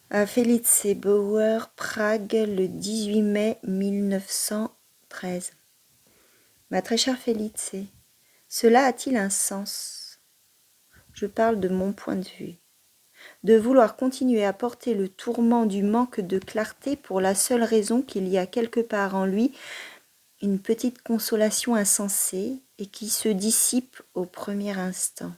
À Felice Bauer, Prague, le 18 mai 1913. Ma très chère Felice, cela a-t-il un sens? Je parle de mon point de vue. De vouloir continuer à porter le tourment du manque de clarté pour la seule raison qu'il y a quelque part en lui une petite consolation insensée et qui se dissipe au premier instant.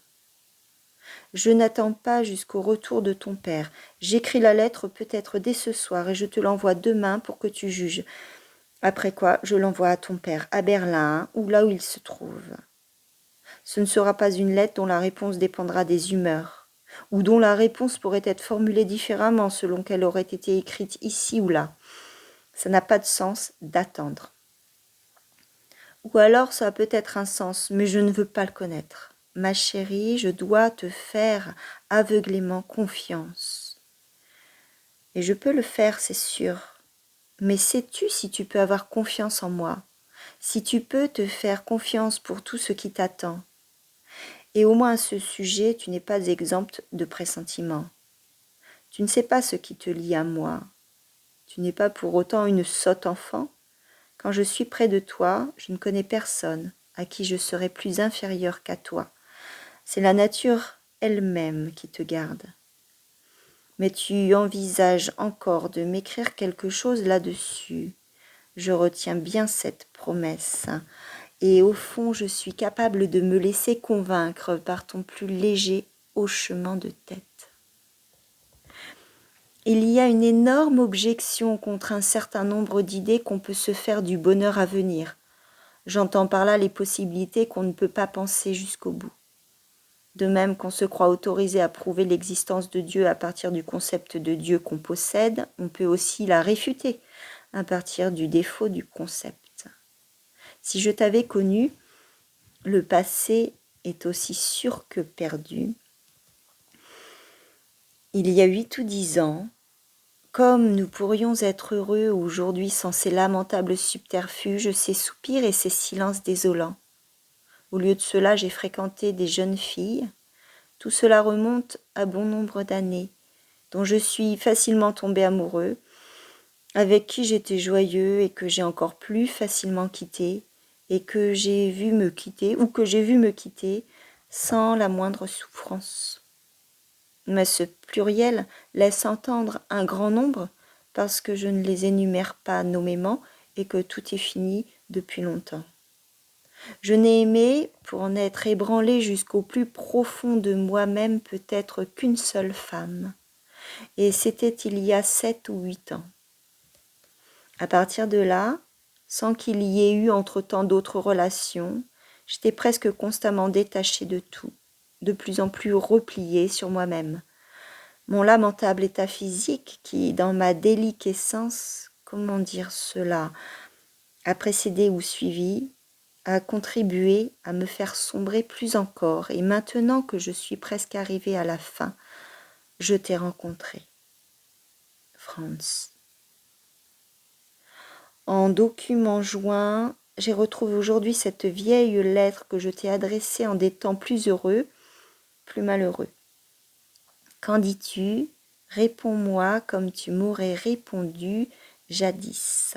Je n'attends pas jusqu'au retour de ton père. J'écris la lettre peut-être dès ce soir et je te l'envoie demain pour que tu juges. Après quoi, je l'envoie à ton père, à Berlin, ou là où il se trouve. Ce ne sera pas une lettre dont la réponse dépendra des humeurs, ou dont la réponse pourrait être formulée différemment selon qu'elle aurait été écrite ici ou là. Ça n'a pas de sens d'attendre. Ou alors ça a peut-être un sens, mais je ne veux pas le connaître. Ma chérie, je dois te faire aveuglément confiance. Et je peux le faire, c'est sûr. Mais sais-tu si tu peux avoir confiance en moi? Si tu peux te faire confiance pour tout ce qui t'attend? Et au moins à ce sujet, tu n'es pas exempte de pressentiments. Tu ne sais pas ce qui te lie à moi. Tu n'es pas pour autant une sotte enfant. Quand je suis près de toi, je ne connais personne à qui je serais plus inférieure qu'à toi. C'est la nature elle-même qui te garde. Mais tu envisages encore de m'écrire quelque chose là-dessus. Je retiens bien cette promesse. Et au fond, je suis capable de me laisser convaincre par ton plus léger hochement de tête. Il y a une énorme objection contre un certain nombre d'idées qu'on peut se faire du bonheur à venir. J'entends par là les possibilités qu'on ne peut pas penser jusqu'au bout. De même qu'on se croit autorisé à prouver l'existence de Dieu à partir du concept de Dieu qu'on possède, on peut aussi la réfuter à partir du défaut du concept. Si je t'avais connu, le passé est aussi sûr que perdu. Il y a 8 ou 10 ans, comme nous pourrions être heureux aujourd'hui sans ces lamentables subterfuges, ces soupirs et ces silences désolants. Au lieu de cela, j'ai fréquenté des jeunes filles. Tout cela remonte à bon nombre d'années, dont je suis facilement tombé amoureux, avec qui j'étais joyeux et que j'ai encore plus facilement quitté, et que j'ai vu me quitter, ou que j'ai vu me quitter, sans la moindre souffrance. Mais ce pluriel laisse entendre un grand nombre, parce que je ne les énumère pas nommément et que tout est fini depuis longtemps. Je n'ai aimé, pour en être ébranlé jusqu'au plus profond de moi-même, peut-être qu'une seule femme, et c'était il y a 7 ou 8 ans. À partir de là, sans qu'il y ait eu entre-temps d'autres relations, j'étais presque constamment détachée de tout, de plus en plus repliée sur moi-même. Mon lamentable état physique qui, dans ma déliquescence, comment dire cela, a précédé ou suivi, a contribué à me faire sombrer plus encore, et maintenant que je suis presque arrivée à la fin, je t'ai rencontré. Franz. En document joint, j'ai retrouvé aujourd'hui cette vieille lettre que je t'ai adressée en des temps plus heureux, plus malheureux. Qu'en dis-tu? Réponds-moi comme tu m'aurais répondu jadis.